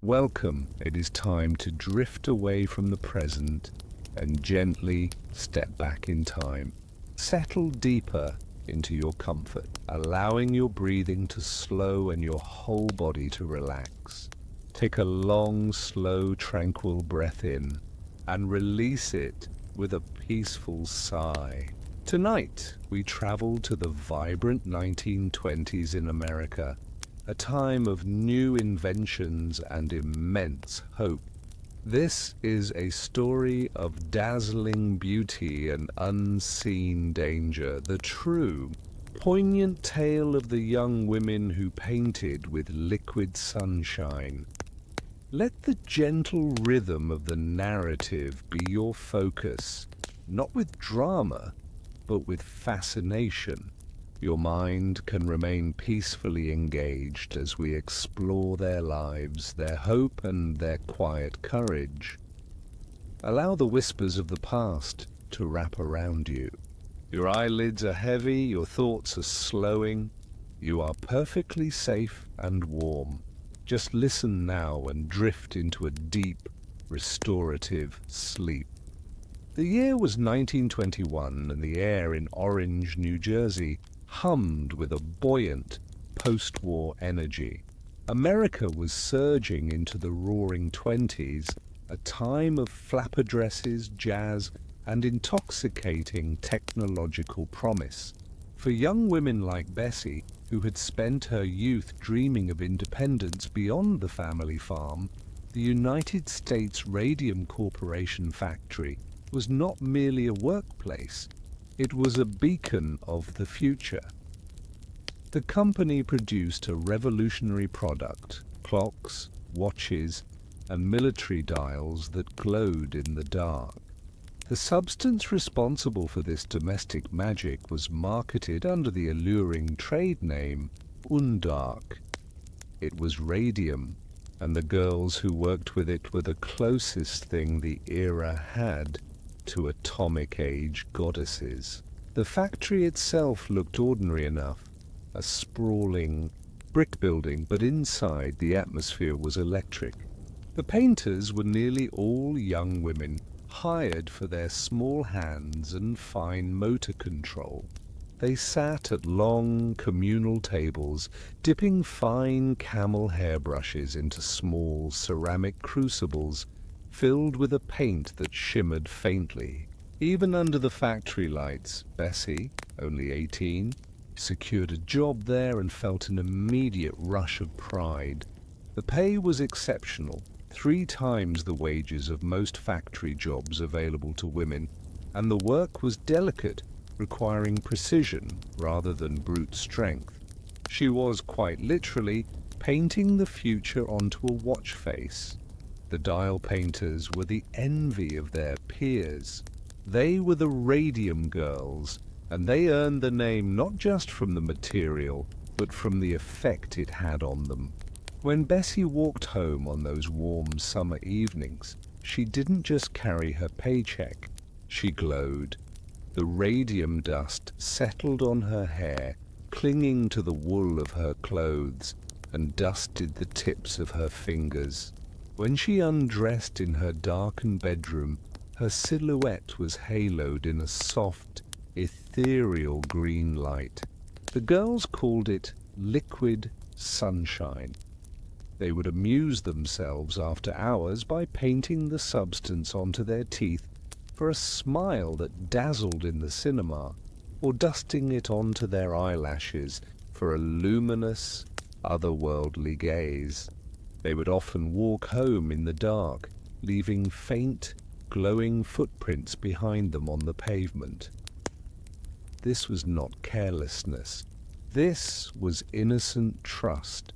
Welcome. It is time to drift away from the present and gently step back in time. Settle deeper into your comfort, allowing your breathing to slow and your whole body to relax. Take a long, slow, tranquil breath in and release it with a peaceful sigh. Tonight, we travel to the vibrant 1920s in America, a time of new inventions and immense hope. This is a story of dazzling beauty and unseen danger, the true, poignant tale of the young women who painted with liquid sunshine. Let the gentle rhythm of the narrative be your focus, not with drama, but with fascination. Your mind can remain peacefully engaged as we explore their lives, their hope, and their quiet courage. Allow the whispers of the past to wrap around you. Your eyelids are heavy, your thoughts are slowing. You are perfectly safe and warm. Just listen now and drift into a deep, restorative sleep. The year was 1921, and the air in Orange, New Jersey, hummed with a buoyant, post-war energy. America was surging into the roaring 20s, a time of flapper dresses, jazz, and intoxicating technological promise. For young women like Bessie, who had spent her youth dreaming of independence beyond the family farm, the United States Radium Corporation factory was not merely a workplace. It was a beacon of the future. The company produced a revolutionary product: clocks, watches, and military dials that glowed in the dark. The substance responsible for this domestic magic was marketed under the alluring trade name Undark. It was radium, and the girls who worked with it were the closest thing the era had to atomic age goddesses. The factory itself looked ordinary enough, a sprawling brick building, but inside the atmosphere was electric. The painters were nearly all young women, hired for their small hands and fine motor control. They sat at long communal tables, dipping fine camel hairbrushes into small ceramic crucibles filled with a paint that shimmered faintly. Even under the factory lights, Bessie, only 18, secured a job there and felt an immediate rush of pride. The pay was exceptional, 3 times the wages of most factory jobs available to women, and the work was delicate, requiring precision rather than brute strength. She was, quite literally, painting the future onto a watch face. The dial painters were the envy of their peers. They were the Radium Girls, and they earned the name not just from the material, but from the effect it had on them. When Bessie walked home on those warm summer evenings, she didn't just carry her paycheck. She glowed. The radium dust settled on her hair, clinging to the wool of her clothes, and dusted the tips of her fingers. When she undressed in her darkened bedroom, her silhouette was haloed in a soft, ethereal green light. The girls called it liquid sunshine. They would amuse themselves after hours by painting the substance onto their teeth for a smile that dazzled in the cinema, or dusting it onto their eyelashes for a luminous, otherworldly gaze. They would often walk home in the dark, leaving faint, glowing footprints behind them on the pavement. This was not carelessness. This was innocent trust.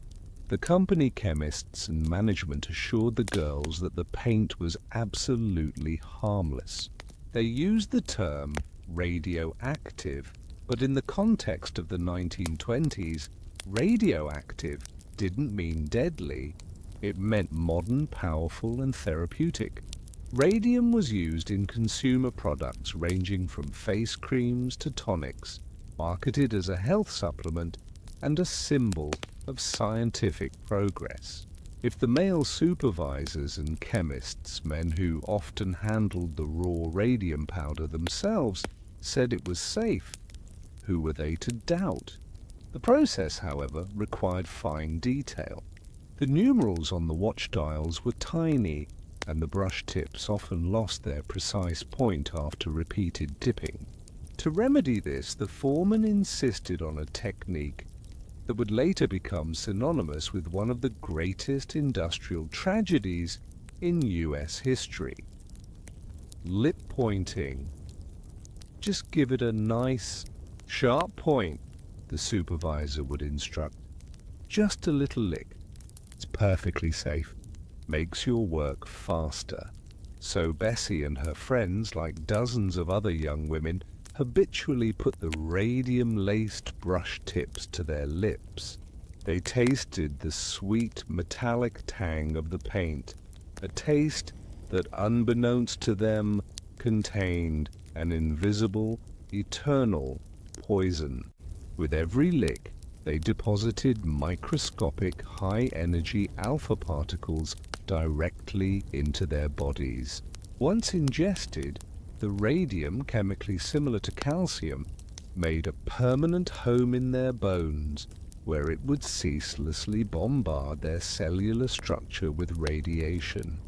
The company chemists and management assured the girls that the paint was absolutely harmless. They used the term radioactive, but in the context of the 1920s, radioactive didn't mean deadly. It meant modern, powerful, and therapeutic. Radium was used in consumer products ranging from face creams to tonics, marketed as a health supplement and a symbol of scientific progress. If the male supervisors and chemists, men who often handled the raw radium powder themselves, said it was safe, who were they to doubt? The process, however, required fine detail. The numerals on the watch dials were tiny, and the brush tips often lost their precise point after repeated dipping. To remedy this, the foreman insisted on a technique that would later become synonymous with one of the greatest industrial tragedies in US history: lip pointing. "Just give it a nice, sharp point," the supervisor would instruct. "Just a little lick. It's perfectly safe. Makes your work faster." So Bessie and her friends, like dozens of other young women, habitually put the radium-laced brush tips to their lips. They tasted the sweet metallic tang of the paint, a taste that, unbeknownst to them, contained an invisible, eternal poison. With every lick, they deposited microscopic high-energy alpha particles directly into their bodies. Once ingested, the radium, chemically similar to calcium, made a permanent home in their bones, where it would ceaselessly bombard their cellular structure with radiation.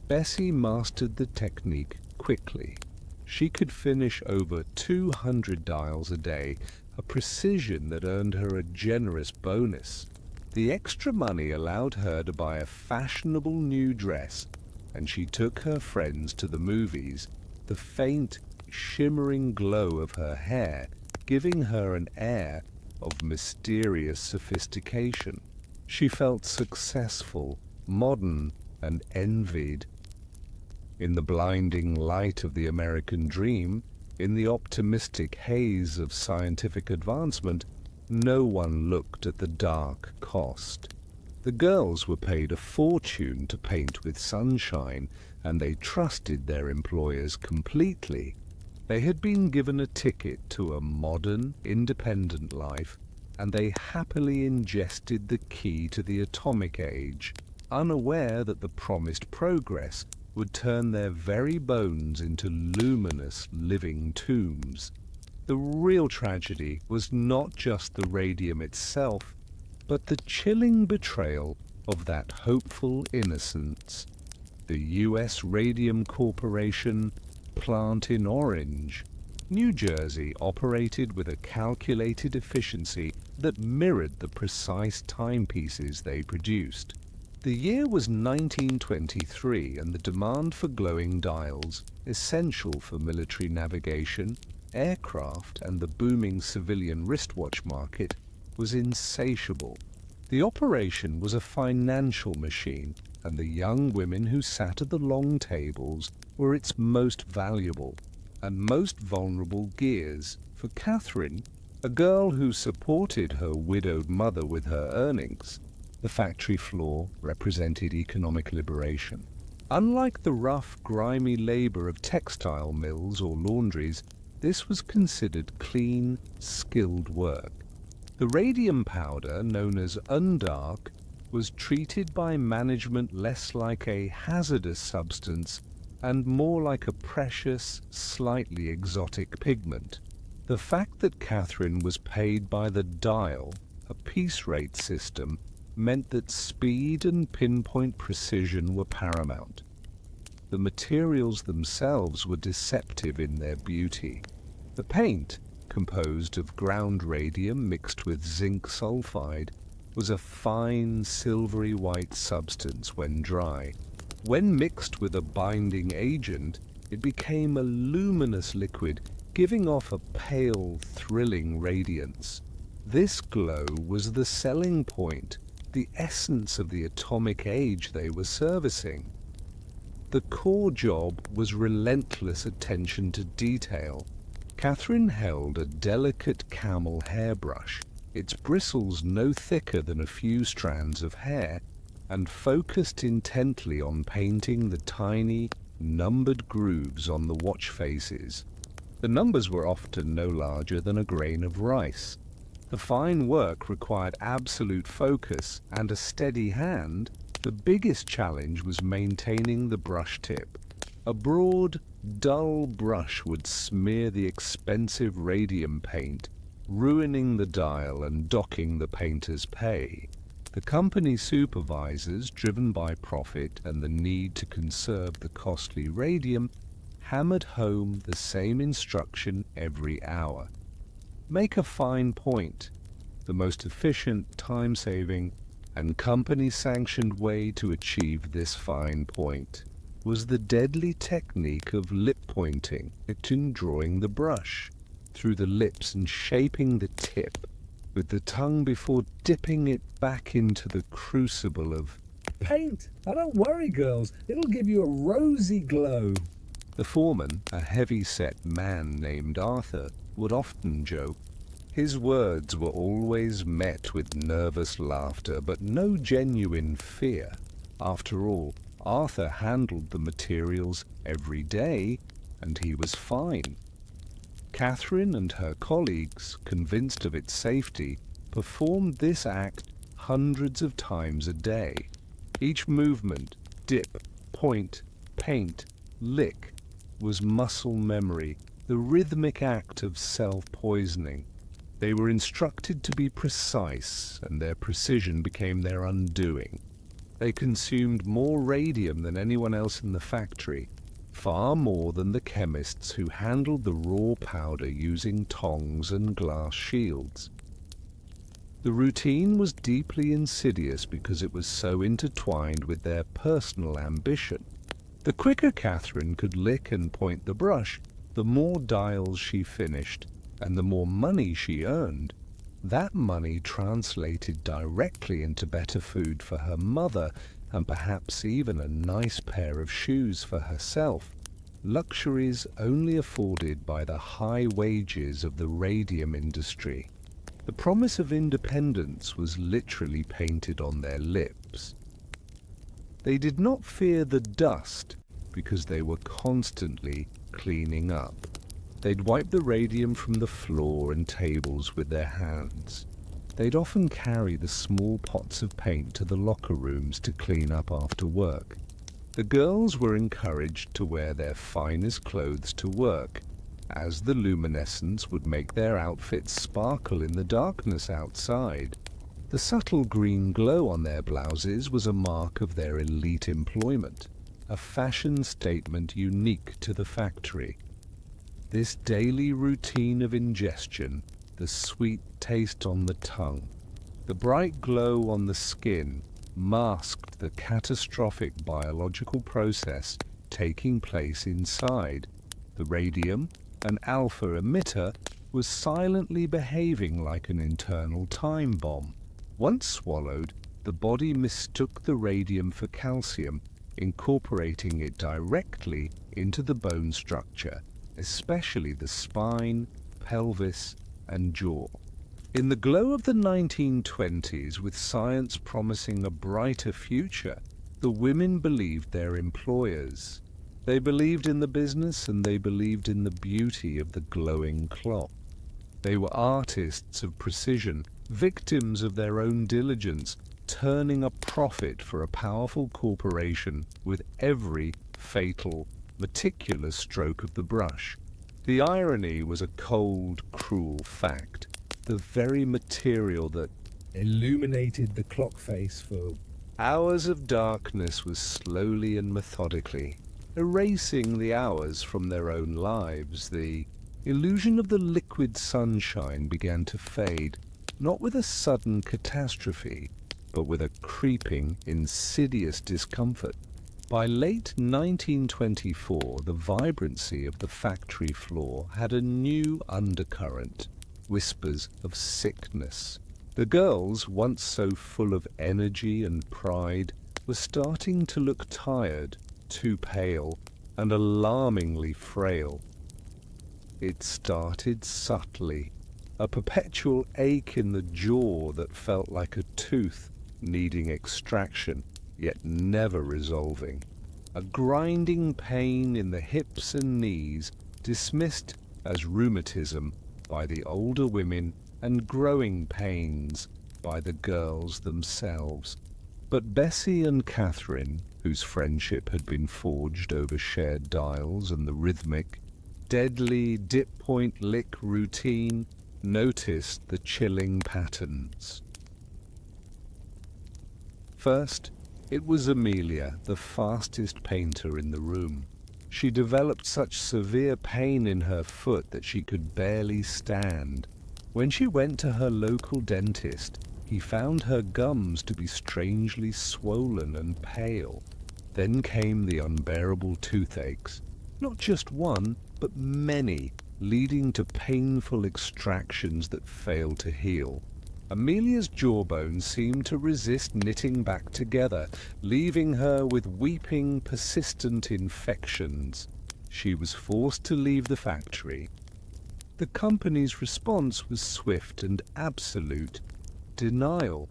Bessie mastered the technique quickly. She could finish over 200 dials a day, a precision that earned her a generous bonus. The extra money allowed her to buy a fashionable new dress, and she took her friends to the movies, the faint, shimmering glow of her hair giving her an air of mysterious sophistication. She felt successful, modern, and envied. In the blinding light of the American dream, in the optimistic haze of scientific advancement, no one looked at the dark cost. The girls were paid a fortune to paint with sunshine, and they trusted their employers completely. They had been given a ticket to a modern, independent life, and they happily ingested the key to the atomic age, unaware that the promised progress would turn their very bones into luminous, living tombs. The real tragedy was not just the radium itself, but the chilling betrayal of that hopeful innocence. The U.S. Radium Corporation plant in Orange, New Jersey, operated with a calculated efficiency that mirrored the precise timepieces they produced. The year was 1923, and the demand for glowing dials, essential for military navigation, aircraft, and the booming civilian wristwatch market, was insatiable. The operation was a financial machine, and the young women who sat at the long tables were its most valuable and most vulnerable gears. For Catherine, a girl who supported her widowed mother with her earnings, the factory floor represented economic liberation. Unlike the rough, grimy labor of textile mills or laundries, this was considered clean, skilled work. The radium powder, known as undark, was treated by management less like a hazardous substance and more like a precious, slightly exotic pigment. The fact that Catherine was paid by the dial, a piece rate system, meant that speed and pinpoint precision were paramount. The materials themselves were deceptive in their beauty. The paint, composed of ground radium mixed with zinc sulfide, was a fine silvery white substance when dry. When mixed with a binding agent, it became a luminous liquid, giving off a pale, thrilling radiance. This glow was the selling point, the essence of the atomic age they were servicing. The core job was relentless attention to detail. Catherine held a delicate camel hairbrush, its bristles no thicker than a few strands of hair, and focused intently on painting the tiny, numbered grooves on the watch faces. The numbers were often no larger than a grain of rice. The fine work required absolute focus and a steady hand. The biggest challenge was maintaining the brush tip. A broad, dull brush would smear the expensive radium paint, ruining the dial and docking the painter's pay. The company supervisors, driven by profit and the need to conserve the costly radium, hammered home the same instruction every hour. Make a fine point. The most efficient, time-saving, and company-sanctioned way to achieve this fine point was the deadly technique of lip pointing, drawing the brush through the lips and shaping the tip with the tongue before dipping it back into the crucible of paint. Oh, don't worry, girls. It'll give you a rosy glow. The foreman, a heavy-set man named Arthur, would often joke. His words were always met with nervous laughter, but no genuine fear. After all, Arthur handled the materials every day, and he was fine. Catherine and her colleagues, convinced of its safety, performed this act hundreds of times a day. Each movement, dip, point, paint, lick, was muscle memory, the rhythmic act of self-poisoning. They were instructed to be precise, and their precision became their undoing. They consumed more radium than anyone else in the factory, far more than the chemists who handled the raw powder using tongs and glass shields. The routine was deeply insidious because it was so intertwined with their personal ambition. The quicker Catherine could lick and point the brush, the more dials she finished, and the more money she earned. That money translated directly into better food for her mother, and perhaps even a nice pair of shoes for herself, luxuries only afforded by the high wages of the radium industry. The promise of independence was literally painted on their lips. They did not fear the dust because they were constantly cleaning up. They'd wipe the radium from the floor and tables with their hands. They'd often carry the small pots of paint to the locker rooms to clean up after work. The girls were encouraged to wear their finest clothes to work, as the luminescence would make their outfits sparkle in the darkness outside. The subtle green glow on their blouses was a mark of their elite employment, a fashion statement unique to the factory. This daily routine of ingestion, the sweet taste on the tongue, the bright glow on the skin, masked the catastrophic biological process taking place inside. The radium, an alpha emitter, was silently behaving like an internal time bomb. Once swallowed, the body mistook the radium for calcium, incorporating it directly into the bone structure, especially the spine, pelvis, and jaw. In the glow of the 1920s, with science promising a brighter future, the women believed their employers. They believed in the business, and they believed in the beauty of the glowing clock. They were artists of precision, victims of their own diligence, turning a profit for a powerful corporation with every fatal, meticulous stroke of the brush. The irony was a cold, cruel fact. The very material that illuminated the clock face for hours of darkness was slowly and methodically erasing the hours from their own lives. The illusion of the liquid sunshine began to fade, not with a sudden catastrophe, but with a creeping, insidious discomfort. By late 1924, the vibrancy of the factory floor had a new undercurrent, whispers of sickness. The girls, once so full of energy and pride, were starting to look tired, too pale, and alarmingly frail. It started subtly, a perpetual ache in the jaw that felt like a tooth needing extraction, yet never resolving. A grinding pain in the hips and knees, dismissed as rheumatism by the older women and growing pains by the girls themselves. But Bessie and Catherine, whose friendship had been forged over shared dials and the rhythmic, deadly dip-point lick routine, noticed the chilling patterns. First, it was Amelia, the fastest painter in the room. She developed such severe pain in her foot that she could barely stand. When she went to her local dentist, he found her gums to be strangely swollen and pale. Then came the unbearable toothaches, not just one, but many, leading to painful extractions that failed to heal. Amelia's jawbone seemed to resist knitting back together, leaving her with weeping, persistent infections. She was forced to leave the factory. The company's response was swift and absolute: denial.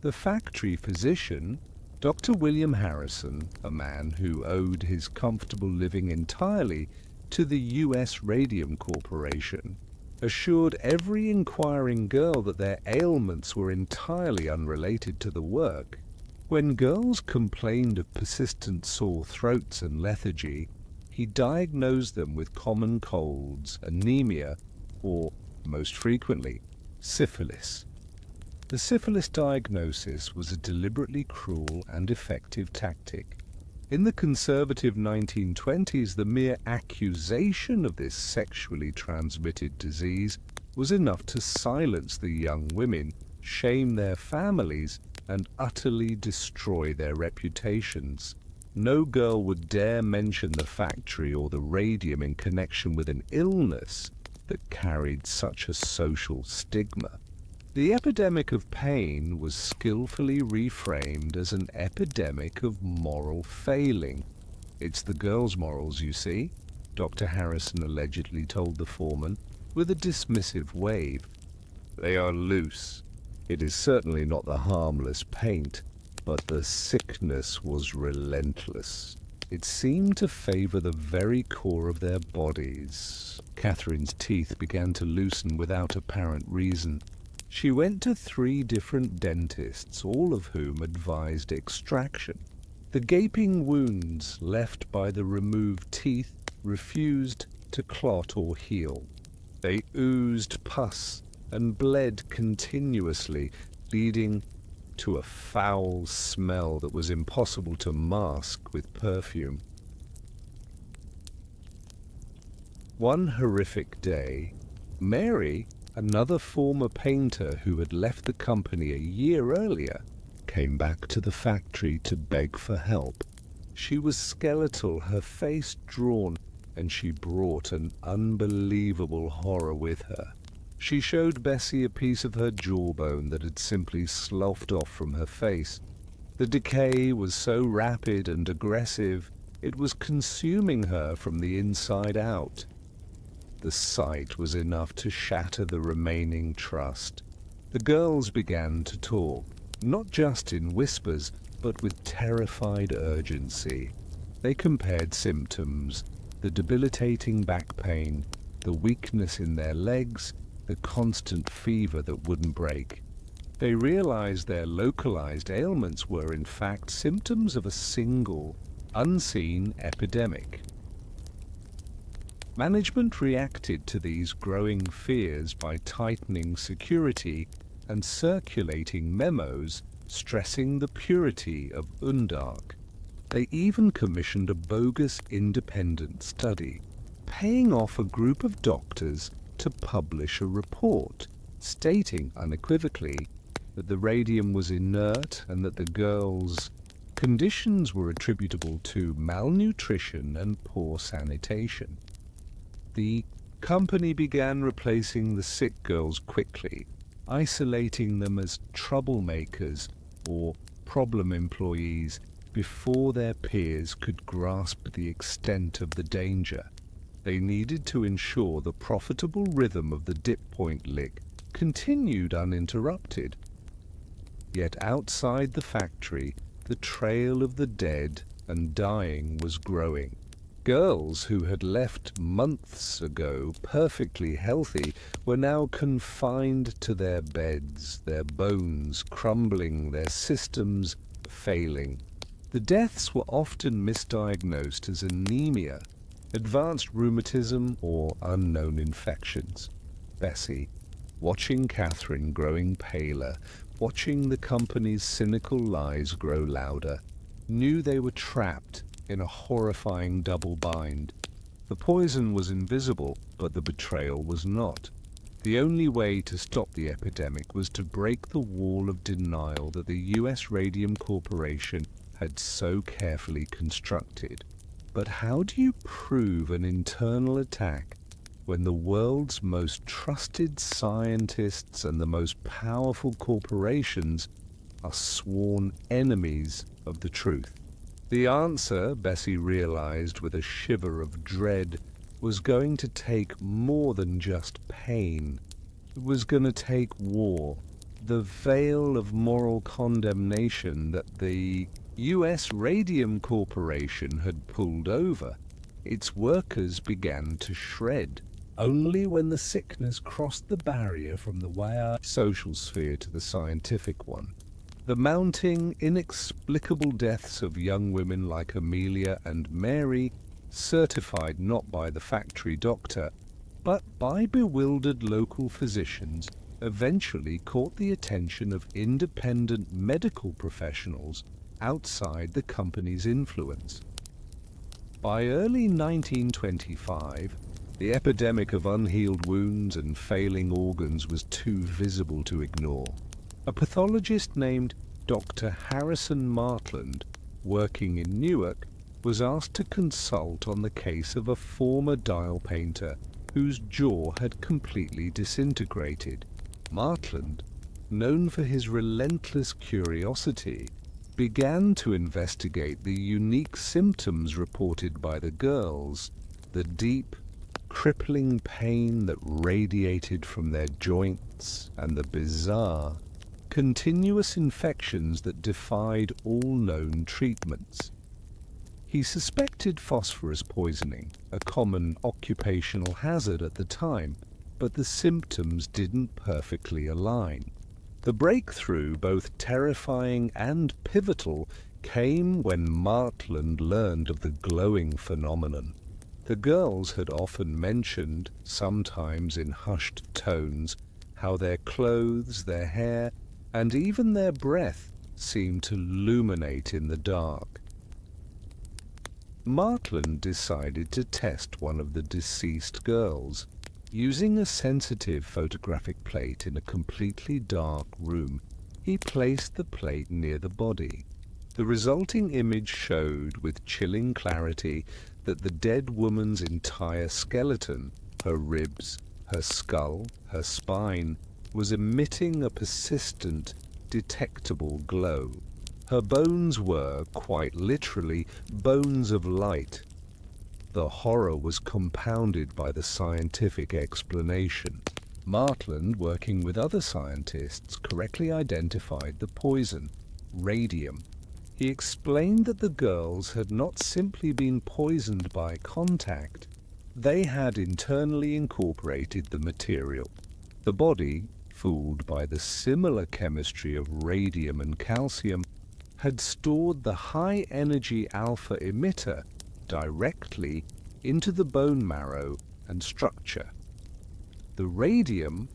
The factory physician, Dr. William Harrison, a man who owed his comfortable living entirely to the U.S. Radium Corporation, assured every inquiring girl that their ailments were entirely unrelated to the work. When girls complained of persistent sore throats and lethargy, he diagnosed them with common colds, anemia, or, most frequently, syphilis. The syphilis diagnosis was a deliberately cruel and effective tactic. In the conservative 1920s, the mere accusation of this sexually transmitted disease was enough to silence the young women, shame their families, and utterly destroy their reputations. No girl would dare mention the factory or the radium in connection with an illness that carried such a social stigma. The epidemic of pain was skillfully reframed as an epidemic of moral failing. "It's the girls' morals, you see," Dr. Harrison allegedly told the foreman, with a dismissive wave. "They are loose. It is certainly not the harmless paint, but the sickness was relentless. It seemed to favor the very core of their bodies." Catherine's teeth began to loosen without apparent reason. She went to 3 different dentists, all of whom advised extraction. The gaping wounds left by the removed teeth refused to clot or heal. They oozed pus and bled continuously, leading to a foul smell that was impossible to mask with perfume. One horrific day, Mary, another former painter who had left the company a year earlier, came back to the factory to beg for help. She was skeletal, her face drawn, and she brought an unbelievable horror with her. She showed Bessie a piece of her jawbone that had simply sloughed off from her face. The decay was so rapid and aggressive, it was consuming her from the inside out. The sight was enough to shatter the remaining trust. The girls began to talk, not just in whispers, but with terrified urgency. They compared symptoms: the debilitating back pain, the weakness in their legs, the constant fever that wouldn't break. They realized their localized ailments were in fact symptoms of a single, unseen epidemic. Management reacted to these growing fears by tightening security and circulating memos stressing the purity of Undark. They even commissioned a bogus independent study, paying off a group of doctors to publish a report stating unequivocally that the radium was inert and that the girls' conditions were attributable to malnutrition and poor sanitation. The company began replacing the sick girls quickly, isolating them as troublemakers or problem employees before their peers could grasp the extent of the danger. They needed to ensure the profitable rhythm of the dip point lick continued uninterrupted. Yet outside the factory, the trail of the dead and dying was growing. Girls who had left months ago perfectly healthy were now confined to their beds, their bones crumbling, their systems failing. The deaths were often misdiagnosed as anemia, advanced rheumatism, or unknown infections. Bessie, watching Catherine growing paler, watching the company's cynical lies grow louder, knew they were trapped in a horrifying double bind. The poison was invisible, but the betrayal was not. The only way to stop the epidemic was to break the wall of denial that the US Radium Corporation had so carefully constructed. But how do you prove an internal attack when the world's most trusted scientists and the most powerful corporations are sworn enemies of the truth? The answer, Bessie realized with a shiver of dread, was going to take more than just pain. It was going to take war. The veil of moral condemnation that the US Radium Corporation had pulled over. Its workers began to shred. Only when the sickness crossed the barrier from the way our Social sphere to the scientific one. The mounting, inexplicable deaths of young women like Amelia and Mary, certified not by the factory doctor, but by bewildered local physicians, eventually caught the attention of independent medical professionals outside the company's influence. By early 1925, the epidemic of unhealed wounds and failing organs was too visible to ignore. A pathologist named Dr. Harrison Martland, working in Newark, was asked to consult on the case of a former dial painter whose jaw had completely disintegrated. Martland, known for his relentless curiosity, began to investigate the unique symptoms reported by the girls, the deep, crippling pain that radiated from their joints, and the bizarre, continuous infections that defied all known treatments. He suspected phosphorus poisoning, a common occupational hazard at the time, but the symptoms didn't perfectly align. The breakthrough, both terrifying and pivotal, came when Martland learned of the glowing phenomenon. The girls had often mentioned, sometimes in hushed tones, how their clothes, their hair, and even their breath seemed to illuminate in the dark. Martland decided to test one of the deceased girls. Using a sensitive photographic plate in a completely dark room, he placed the plate near the body. The resulting image showed with chilling clarity that the dead woman's entire skeleton, her ribs, her skull, her spine, was emitting a persistent, detectable glow. Her bones were, quite literally, bones of light. The horror was compounded by the scientific explanation. Martland, working with other scientists, correctly identified the poison, radium. He explained that the girls had not simply been poisoned by contact, they had internally incorporated the material. The body, fooled by the similar chemistry of radium and calcium, had stored the high-energy alpha emitter directly into the bone marrow and structure. The radium,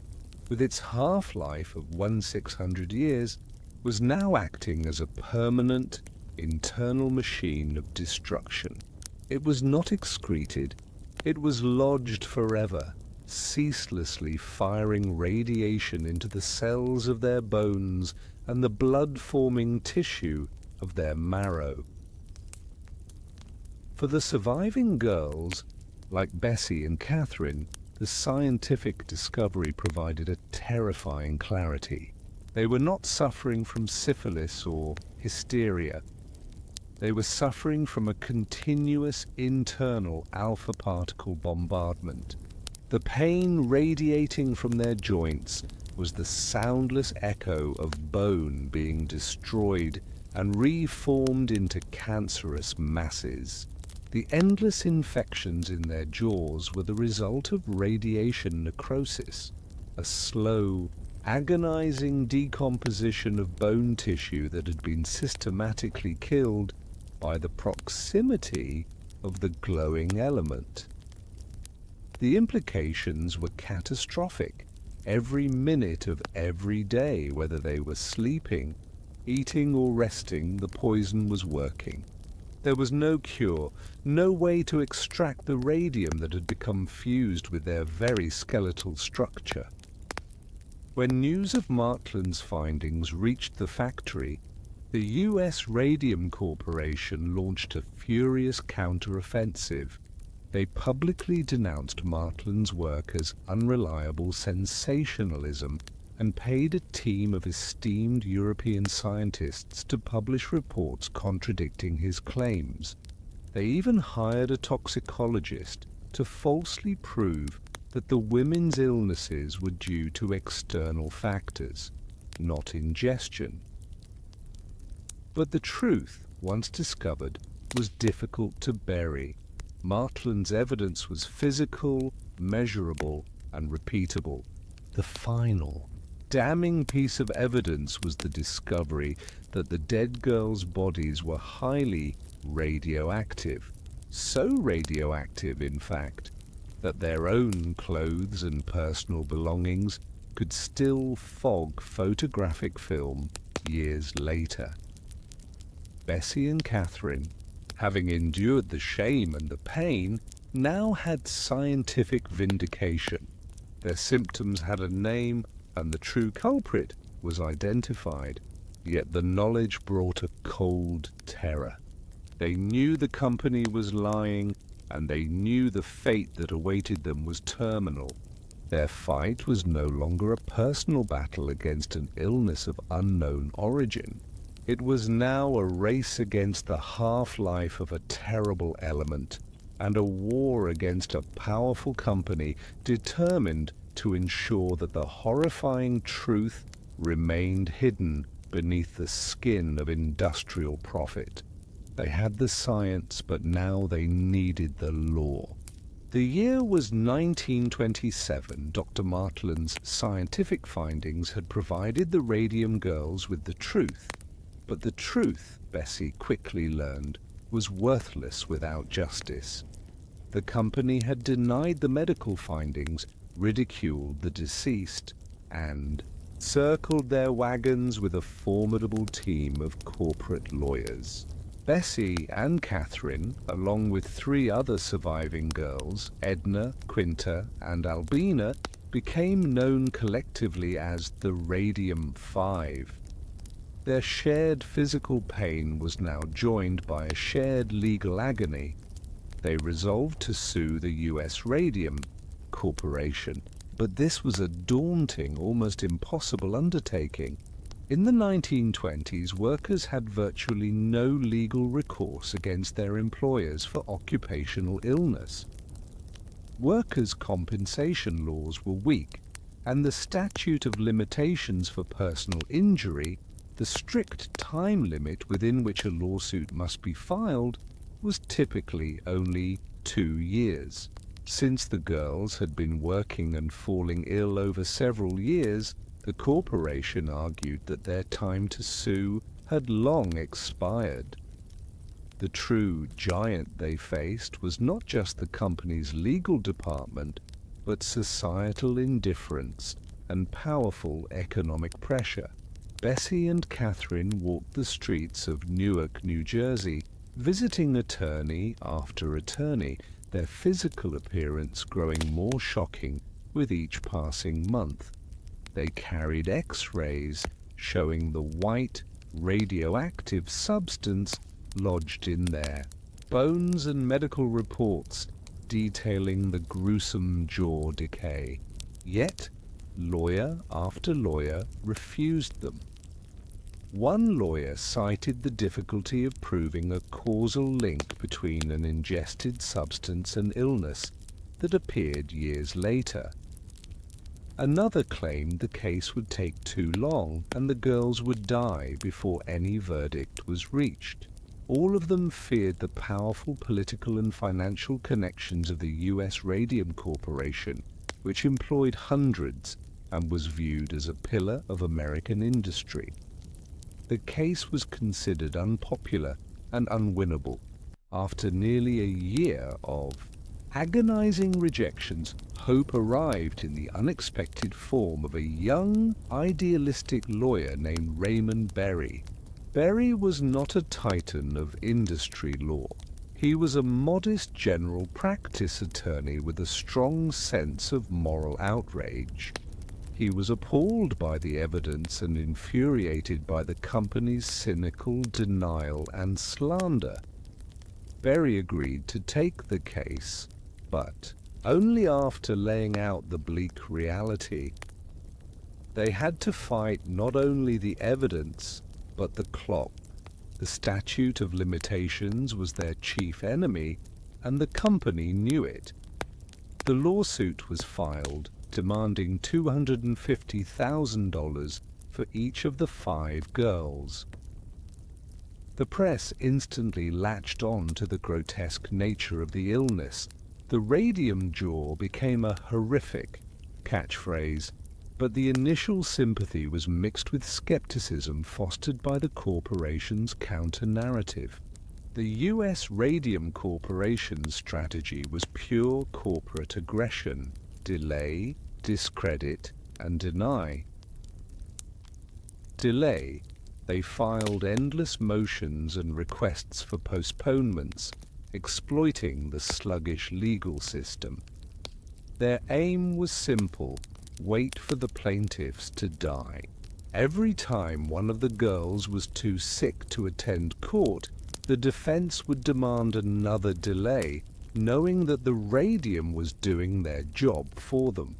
with its half-life of 1/600 years, was now acting as a permanent, internal machine of destruction. It was not excreted, it was lodged forever, ceaselessly firing radiation into the cells of their bones and the blood-forming tissue of their marrow. For the surviving girls, like Bessie and Catherine, the scientific discovery provided a terrifying clarity. They were not suffering from syphilis or hysteria. They were suffering from a continuous internal alpha particle bombardment. The pain radiating from their joints was the soundless echo of bone being destroyed and reformed into cancerous masses. The endless infections in their jaws were the result of radiation necrosis, a slow, agonizing decomposition of bone tissue that had been systematically killed by the proximity of the glowing element. The implications were catastrophic. Every minute of every day, whether they were sleeping, eating or resting, the poison was working. There was no cure, no way to extract the radium that had become fused with their very skeletal structure. When news of Martland's findings reached the factory, the U.S. Radium Corporation launched a furious counter-offensive. They publicly denounced Martland's work as unreliable sensationalism and paid a team of esteemed European scientists to publish reports contradicting his claims. They even hired a toxicologist to falsely prove that the women's illnesses were due to external factors, not ingestion. But the truth, once discovered, was difficult to bury. Martland's evidence was physical, measurable, and repeatable. The final, damning piece of evidence was the discovery that the dead girls' bodies were highly radioactive. So radioactive, in fact, that their own clothes and personal belongings could still fog photographic film years later. Bessie and Catherine, having endured the shame and the pain, now had scientific vindication. Their symptoms had a name, and the true culprit was identified. Yet the knowledge brought a cold terror. They knew the company was lying, and they knew the fate that awaited them was terminal. Their fight was no longer a personal battle against an illness of unknown origin. It was now a race against the half-life of a terrible element, and a war against a powerful company determined to ensure that the horrifying truth remained hidden beneath the skin of industrial profit. They had the science, but now they needed the law. The year was 1927. Dr. Martland's scientific findings had provided the Radium Girls with the truth. But the truth, Bessie quickly learned, was worthless without justice. The company had denied the medical findings, ridiculed the deceased, and circled their wagons with a formidable team of corporate lawyers. Bessie and Catherine, along with 3 other surviving girls, Edna, Quinta, and Albina, became known collectively as the Radium Five. Their shared physical pain was now joined by a shared legal agony. They resolved to sue the U.S. Radium Corporation, but this was a daunting, almost impossible undertaking. In the 1920s, workers had virtually no legal recourse against their employers for occupational illness. Workers' compensation laws were weak, and the statute of limitations for personal injury, the strict time limit within which a lawsuit must be filed, was typically only 2 years. Since the girls had been working and falling ill over several years, the corporation argued that their time to sue had long expired. The true giant they faced was not just the company's legal department, but societal indifference and powerful economic pressure. Bessie and Catherine walked the streets of Newark, New Jersey, visiting attorney after attorney, their physical appearance growing more shocking with each passing month. They carried X-rays showing the white, radioactive substance lodged in there, bones and medical reports detailing the gruesome jaw decay. Yet, lawyer after lawyer refused them. One lawyer cited the difficulty of proving a causal link between an ingested substance and illness that appeared years later. Another claimed the case would take too long and the girls would die before any verdict was reached. All of them feared the powerful political and financial connections of the U.S. Radium Corporation, which employed hundreds and was viewed as a pillar of American industry. The case was considered unpopular and unwinnable. After nearly a year of agonizing rejections, hope arrived in the unexpected form of a young, idealistic lawyer named Raymond Berry. Berry was not a titan of industry law. He was a modest general practice attorney with a strong sense of moral outrage. He was appalled by the evidence and infuriated by the company's cynical denial and slander. Berry agreed to take the case, but only after laying out the bleak reality. They had to fight not only the evidence, but the clock. The statute of limitations was their chief enemy, and the company knew it. The lawsuit was filed, demanding $250,000 for each of the 5 girls. The press instantly latched on to the grotesque nature of the illness. The radium jaw became a horrific catchphrase, but the initial sympathy was mixed with skepticism fostered by the corporation's counter-narrative. The U.S. Radium Corporation's strategy was pure corporate aggression: delay, discredit, and deny. Delay. They filed endless motions and requests for postponements, exploiting the sluggish legal system. Their aim was simple: wait for the plaintiffs to die. Every time one of the girls was too sick to attend court, the defense would demand another delay, knowing that the radium was doing their job for them.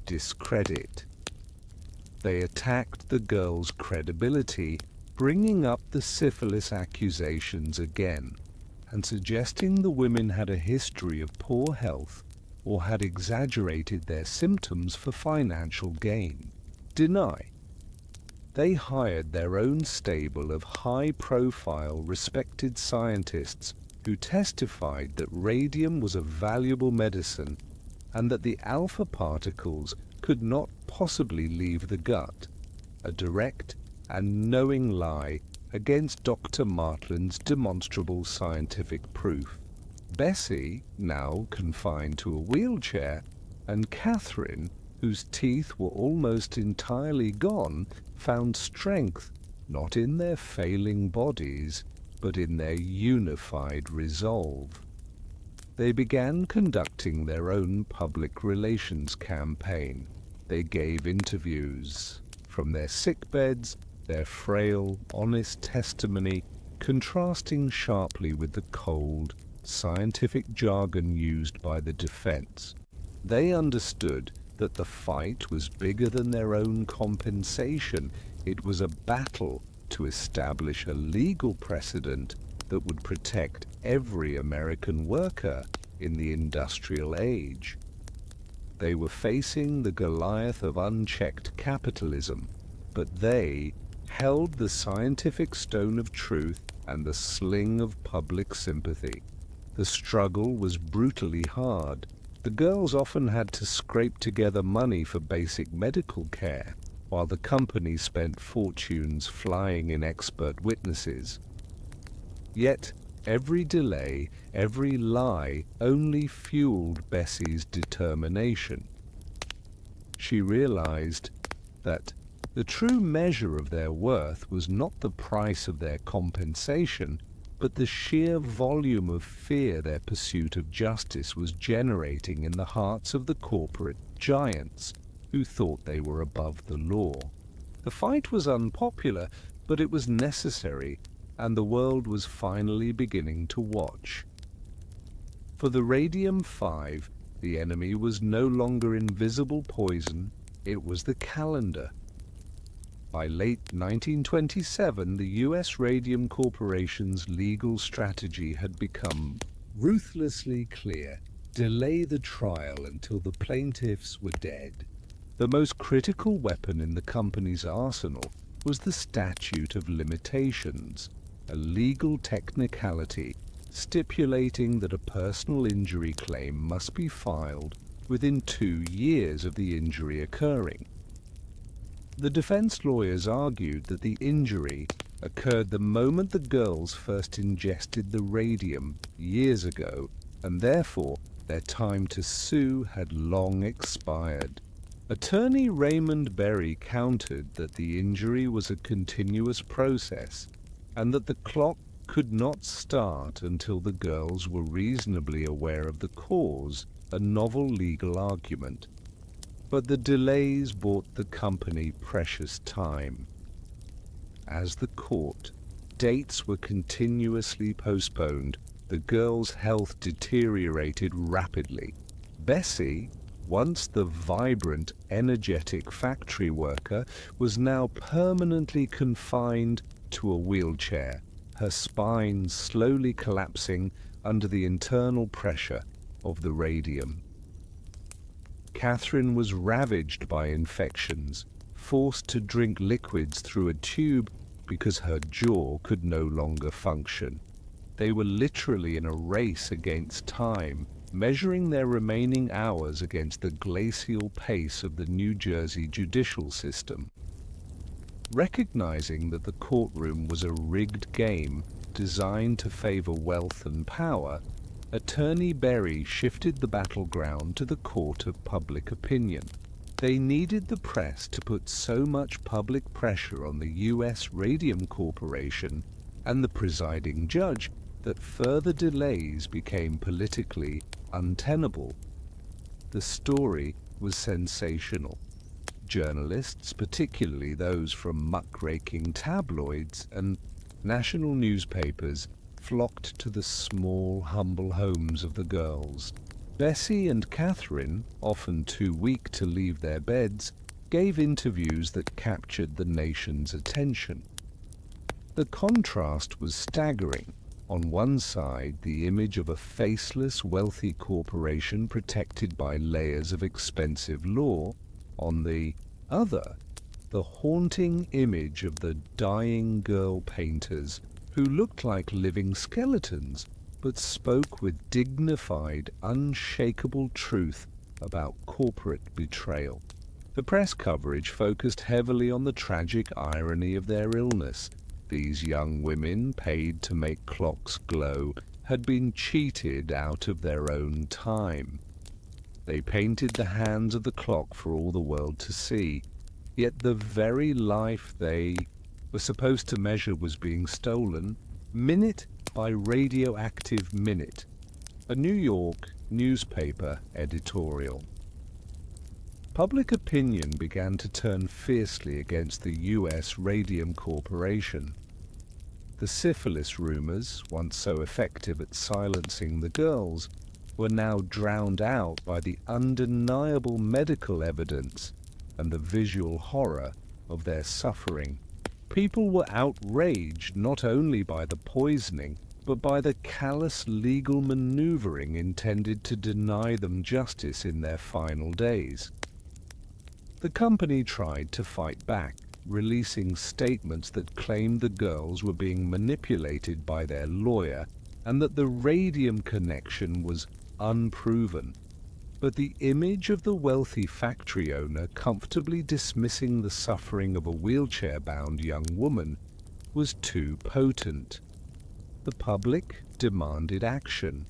Discredit. They attacked the girls' credibility, bringing up the syphilis accusations again, and suggesting the women had a history of poor health or had exaggerated their symptoms for financial gain. Deny. They hired their own stable of high-profile, respected scientists who testified that radium was a valuable medicine and that the alpha particles could not possibly leave the gut, a direct and knowing lie against Dr. Martland's demonstrable scientific proof. Bessie, now confined to a wheelchair, and Catherine, whose teeth were almost entirely gone, found strength not in their failing bodies, but in their unified resolve. They began conducting their own public relations campaign. They gave interviews. From their sickbeds, their frail, honest testimony contrasting sharply with the cold, scientific jargon used by the defense. They understood that the fight was bigger than their own compensation. It was a battle to establish a legal precedent that would protect every American worker in the industrial age. They were facing the Goliath of unchecked capitalism, but they held the scientific stone of truth and the sling of public sympathy. The struggle was brutally hard. The girls often had to scrape together money for basic medical care, while the company spent fortunes flying in expert witnesses. Yet every delay, every lie only fueled Bessie's determination. She realized that the true measure of their worth was not the price of their compensation, but the sheer volume of fear their pursuit of justice was generating in the hearts of the corporate giants who thought they were above the law. The fight was unpopular, but it was necessary, and the world was finally beginning to watch. For the Radium-5, the enemy was no longer invisible poison, it was the calendar. By late 1927, the U.S. Radium Corporation's legal strategy had become ruthlessly clear: delay the trial until the plaintiffs were dead. The most critical weapon in the company's arsenal was the statute of limitations. a legal technicality stipulating that a personal injury claim must be filed within 2 years of the injury occurring. The defense lawyers argued that the injury occurred the moment the girls first ingested the radium years ago, and therefore their time to sue had long expired. Attorney Raymond Berry countered that the injury was a continuous process and that the clock could not start until the girls were reasonably aware of the cause, a novel legal argument. But the delays bought the company precious time. As the court dates were continuously postponed, the girls' health deteriorated rapidly. Bessie, once the vibrant, energetic factory worker, was now permanently confined to a wheelchair, her spine slowly collapsing under the internal pressure of the radium. Catherine was ravaged by infections, forced to drink liquids through a tube because her jaw could no longer function. They were literally in a race against time, measuring their remaining hours against the glacial pace of the New Jersey judicial system. Recognizing that the courtroom was a rigged game designed to favor wealth and power, Attorney Berry shifted the battleground to the court of public opinion. They needed the press to put so much public pressure on the U.S. Radium Corporation and the presiding judge that further delays became politically untenable. The story was sensational. Journalists, particularly those from muckraking tabloids and national newspapers, flocked to the small, humble homes of the girls. Bessie and Catherine, often too weak to leave their beds, gave interviews that captured the nation's attention. The contrast was staggering. On one side, the image of a faceless, wealthy corporation protected by layers of expensive law. On the other, the haunting image of the dying girl painters who looked like living skeletons, but spoke with dignified, unshakable truth about corporate betrayal. The press coverage focused heavily on the tragic irony of their illness. These young women, paid to make clocks glow, had been cheated out of their own time. They painted the hands of the clock for all the world to see, yet the very life they were supposed to measure was being stolen, minute by radioactive minute. A New York newspaper editorial. Public opinion began to turn fiercely against the U.S. Radium Corporation. The syphilis rumors, once so effective at silencing the girls, were now drowned out by the undeniable medical evidence and the visual horror of their suffering. People were outraged not only by the poisoning, but by the callous legal maneuvering intended to deny them justice in their final days. The company tried to fight back, releasing statements that claimed the girls were being manipulated by their lawyer and that the radium connection was unproven. But the image of the wealthy factory owner comfortably dismissing the suffering of a wheelchair-bound young woman was too potent. The public demanded action.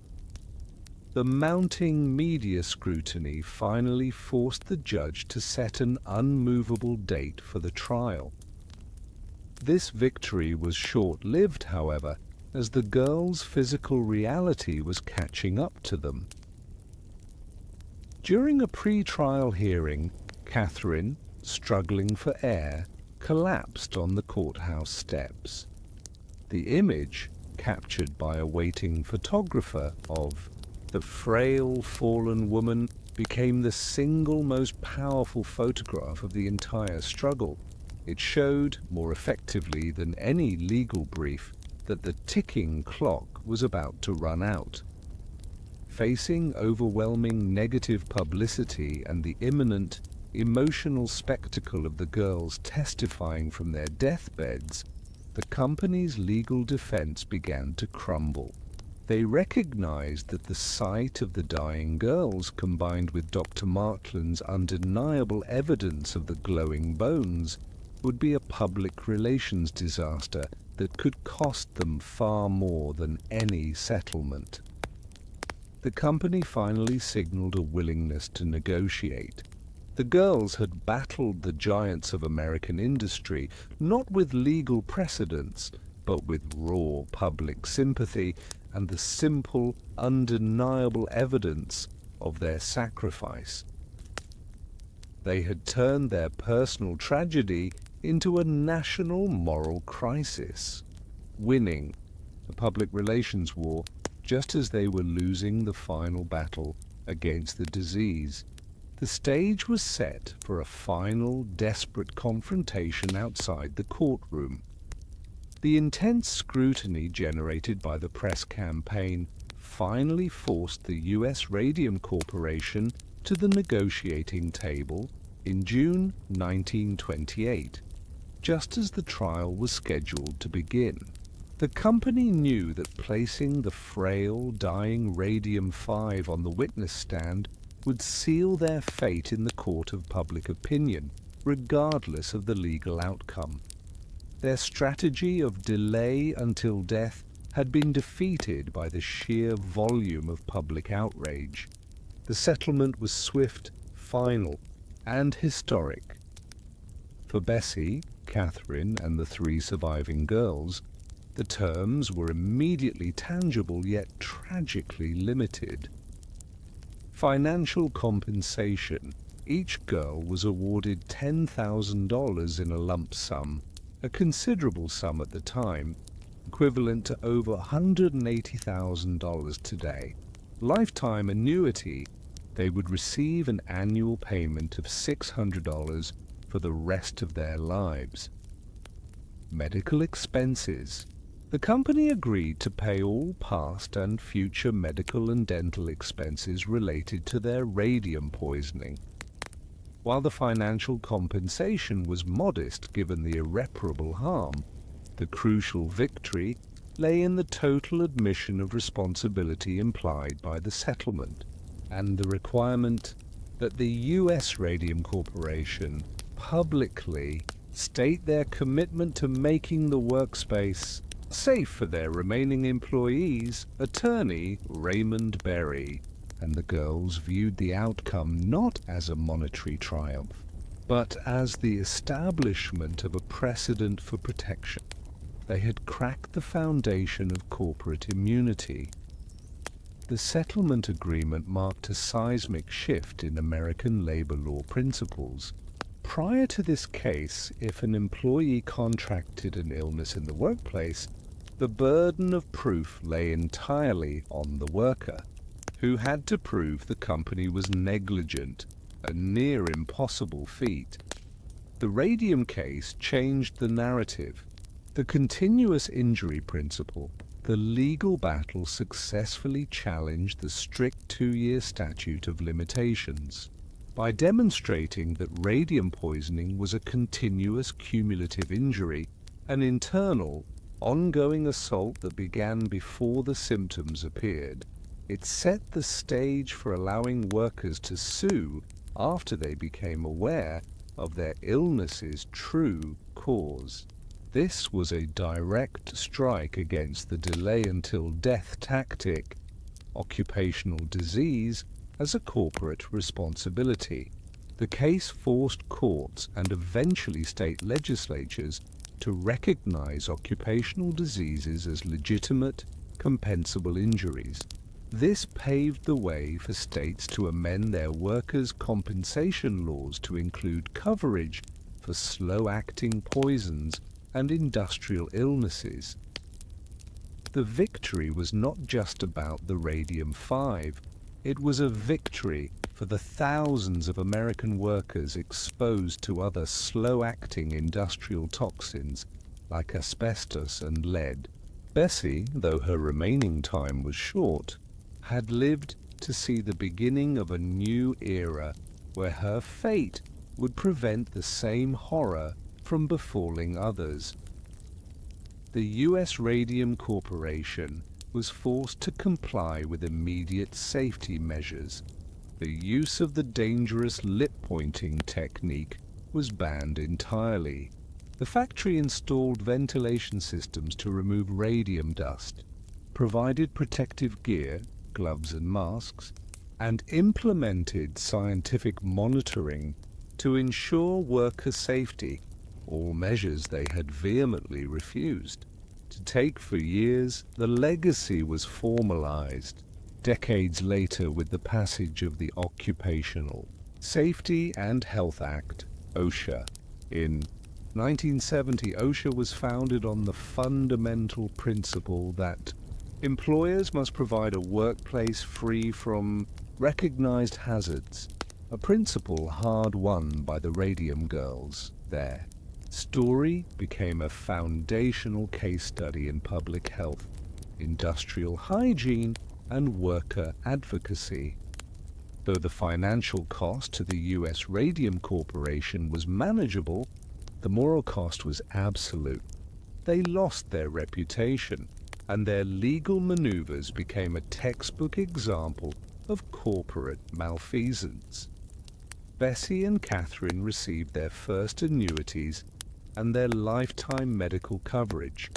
The mounting media scrutiny finally forced the judge to set an unmovable date for the trial. This victory was short-lived, however, as the girls' physical reality was catching up to them. During a pre-trial hearing, Catherine, struggling for air, collapsed on the courthouse steps. The image, captured by a waiting photographer, of the frail, fallen woman became the single most powerful photograph of the entire struggle. It showed, more effectively than any legal brief, that the ticking clock was about to run out. Facing overwhelming negative publicity and the imminent, emotional spectacle of the girls testifying from their deathbeds, the company's legal defense began to crumble. They recognized that the sight of the dying girls, combined with Dr. Martland's undeniable evidence of the glowing bones, would be a public relations disaster that could cost them far more than any settlement. The company finally signaled a willingness to negotiate. The girls had battled the giants of American industry, not with legal precedents, but with raw public sympathy and the simple, undeniable evidence of their sacrifice. They had turned their personal tragedy into a national moral crisis, winning the public relations war just as they were losing the final battle against the disease. The stage was set for a final, desperate confrontation outside the courtroom. The intense scrutiny generated by the press campaign finally forced the U.S. Radium Corporation to the negotiating table in June 1928, just as the trial was scheduled to begin. The company knew that placing the frail, dying Radium-5 on the witness stand would seal their fate in the court of public opinion, regardless of the legal outcome. Their strategy of delay until death had been defeated by the sheer volume of public outrage. The settlement was swift, final, and historic. For Bessie, Catherine, and the 3 surviving girls, the terms were immediately tangible yet tragically limited. Financial compensation. Each girl was awarded $10,000 in a lump sum, a considerable sum at the time, equivalent to over $180,000 today. Lifetime annuity. They would receive an annual payment of $600 for the rest of their lives. Medical expenses. The company agreed to pay all past and future medical and dental expenses related to their radium poisoning. While the financial compensation was modest given the irreparable harm, the crucial victory lay in the total admission of responsibility implied by the settlement, and the requirement that the U.S. Radium Corporation publicly state their commitment to making the workspace safe for their remaining employees. Attorney Raymond Berry and the girls viewed the outcome not as a monetary triumph, but as the establishment of a precedent for protection. They had cracked the foundation of corporate immunity. The settlement agreement marked a seismic shift in American labor law principles. Prior to this case, if an employee contracted an illness in the workplace, the burden of proof lay entirely on the worker, who had to prove the company was negligent, a near impossible feat. The radium case changed the narrative. The continuous injury principle, the legal battle successfully challenged the strict 2-year statute of limitations. By demonstrating that radium poisoning was a continuous cumulative injury, an internal, ongoing assault that began before the symptoms appeared, it set the stage for allowing workers to sue after they became aware of their illness's true cause. This was a direct strike against the delay until death tactic, occupational disease as a corporate responsibility. The case forced courts and eventually state legislatures to recognize occupational diseases as legitimate, compensable injuries. This paved the way for states to amend their workers' compensation laws to include coverage for slow-acting poisons and industrial illnesses. The victory was not just about the Radium-5. It was a victory for the thousands of American workers exposed to other slow-acting industrial toxins like asbestos and lead. Bessie, though her remaining time was short, had lived to see the beginning of a new era where her fate would prevent the same horror from befalling others. the U.S. Radium Corporation was forced to comply with immediate safety measures. The use of the dangerous lip-pointing technique was banned entirely. The factory installed ventilation systems to remove radium dust, provided protective gear, gloves and masks, and implemented scientific monitoring to ensure worker safety, all measures they had vehemently refused to take for years. The legacy was formalized decades later with the passage of the Occupational Safety and Health Act, OSHA. In 1970, OSHA was founded on the fundamental principle that employers must provide a workplace free from recognized hazards, a principle hard-won by the Radium Girls. Their story became a foundational case study in public health, industrial hygiene, and worker advocacy. Though the financial cost to the U.S. Radium Corporation was manageable, the moral cost was absolute. They lost their reputation, and their legal maneuvers became a textbook example of corporate malfeasance. Bessie and Catherine received their first annuities and their lifetime medical coverage,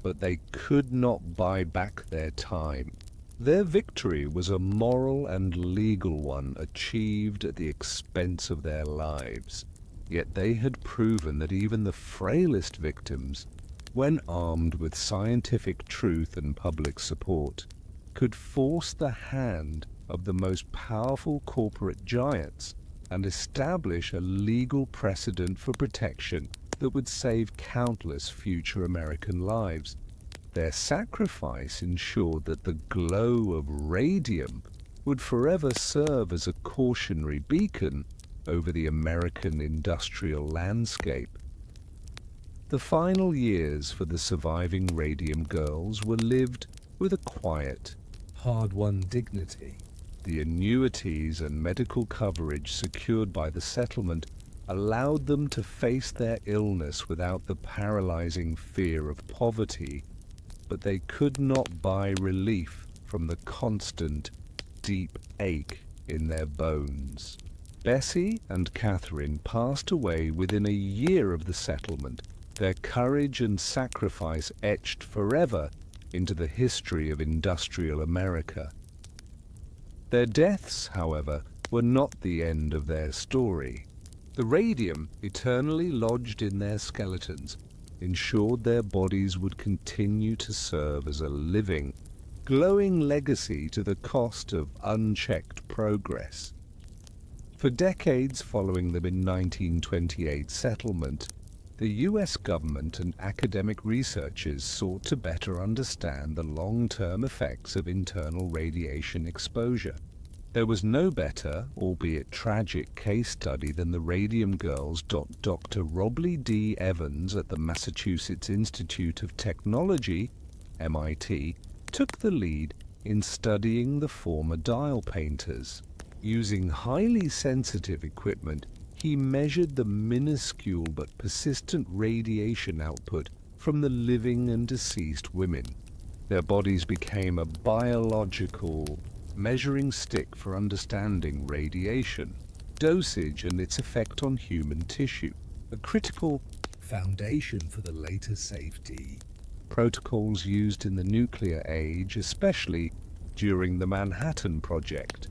but they could not buy back their time. Their victory was a moral and legal one achieved at the expense of their lives. Yet they had proven that even the frailest victims, when armed with scientific truth and public support, could force the hand of the most powerful corporate giants and establish a legal precedent for protection that would save countless future American lives. Their sacrifice ensured that the glow of radium would forever serve as a cautionary beacon over the American industrial landscape. The final years for the surviving Radium Girls were lived with a quiet, hard-won dignity. The annuities and medical coverage secured by the settlement allowed them to face their illness without the paralyzing fear of poverty, but they could not buy relief from the constant, deep ache in their bones. Bessie and Catherine passed away within a year of the settlement, their courage and sacrifice etched forever into the history of industrial America. Their deaths, however, were not the end of their story. The radium, eternally lodged in their skeletons, ensured their bodies would continue to serve as a living, glowing legacy to the cost of unchecked progress. For decades following the mid-1928 settlement, the U.S. government and academic researchers sought to better understand the long-term effects of internal radiation exposure. There was no better, albeit tragic, case study than the Radium Girls. Dr. Robley D. Evans at the Massachusetts Institute of Technology, MIT, took the lead in studying the former dial painters. Using highly sensitive equipment, he measured the minuscule but persistent radiation output from the living and deceased women. Their bodies became a biological measuring stick for understanding radiation, dosage, and its effect on human tissue, a critical foundation for the later safety protocols used in the nuclear age, especially during the Manhattan Project.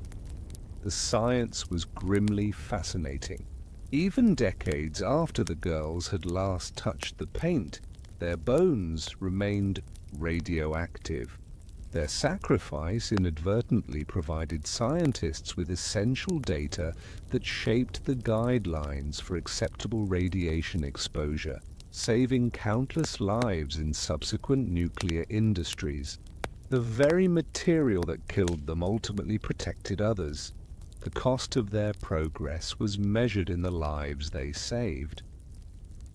The science was grimly fascinating. Even decades after the girls had last touched the paint, their bones remained radioactive. Their sacrifice inadvertently provided scientists with essential data that shaped the guidelines for acceptable radiation exposure, saving countless lives in subsequent nuclear industries. The very material that killed them ultimately protected others. The cost of their progress was measured in the lives they saved.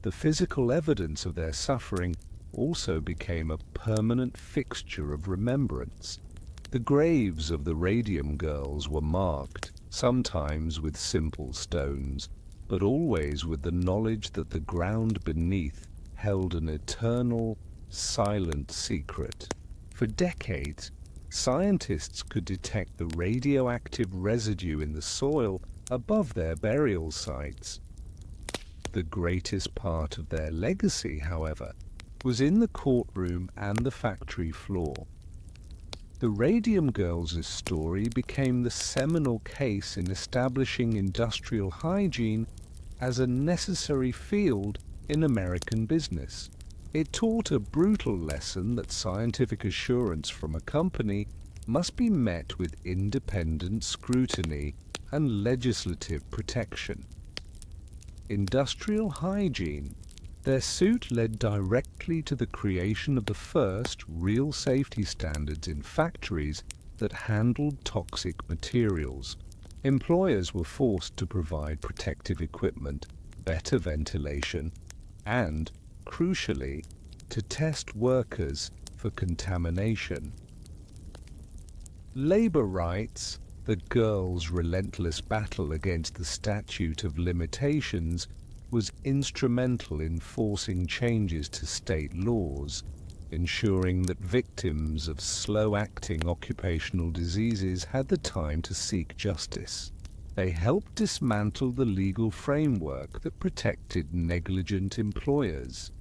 The physical evidence of their suffering also became a permanent fixture of remembrance. The graves of the Radium Girls were marked, sometimes with simple stones, but always with the knowledge that the ground beneath held an eternal, silent secret. For decades, scientists could detect the radioactive residue in the soil above their burial sites. The greatest part of their legacy, however, was in the courtroom and the factory floor. The Radium Girls' story became the seminal case in establishing industrial hygiene as a necessary field in American business. It taught a brutal lesson that scientific assurance from a company must be met with independent scrutiny and legislative protection. Industrial hygiene. Their suit led directly to the creation of the first real safety standards in factories that handled toxic materials. Employers were forced to provide protective equipment, better ventilation, and, crucially, to test workers for contamination. Labor rights, the girls' relentless battle against the statute of limitations, was instrumental in forcing changes to state laws, ensuring that victims of slow-acting occupational diseases had the time to seek justice. They helped dismantle the legal framework that protected negligent employers.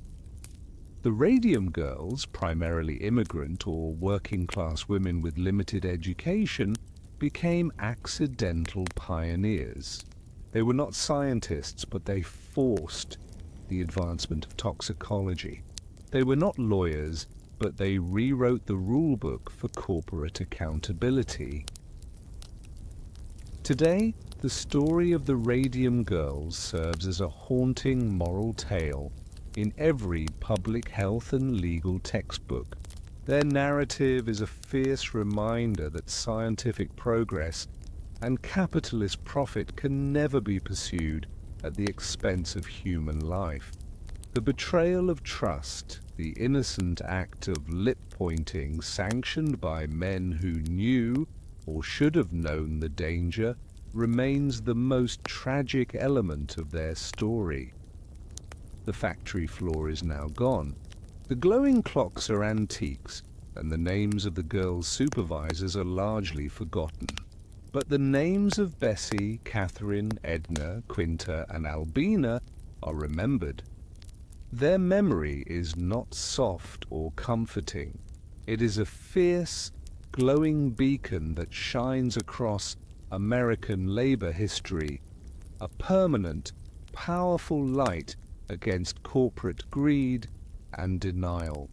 The Radium Girls, primarily immigrant or working-class women with limited education, became accidental pioneers. They were not scientists, but they forced the advancement of toxicology. They were not lawyers, but they rewrote the rulebook for corporate accountability. Today, the story of the Radium Girls serves as a haunting moral tale in every public health and legal textbook. Their narrative is a fierce reminder that scientific progress and capitalist profit can never be pursued at the expense of human life. The betrayal of trust, the innocent act of lip-pointing sanctioned by men who knew or should have known the danger, remains the most tragic element of their story. The factory floor is now gone. The glowing clocks are antiques, and the names of the girls' supervisors are largely forgotten. But the names of Bessie, Catherine, Edna, Quinta, and Albina are remembered. Their memory is not soft or comforting. It is a fierce, glowing beacon that shines across American labor history, a permanent, powerful light against corporate greed and denial.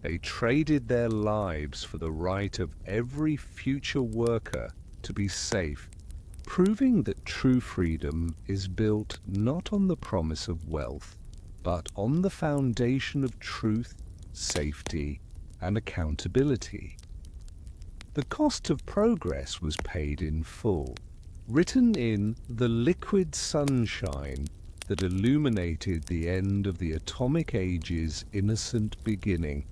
They traded their lives for the right of every future worker to be safe, proving that true freedom is built not on the promise of wealth, but on the foundation of truth, safety, and accountability. The cost of progress was paid in full, written in the liquid sunshine that illuminated the end of the atomic age's innocent beginning.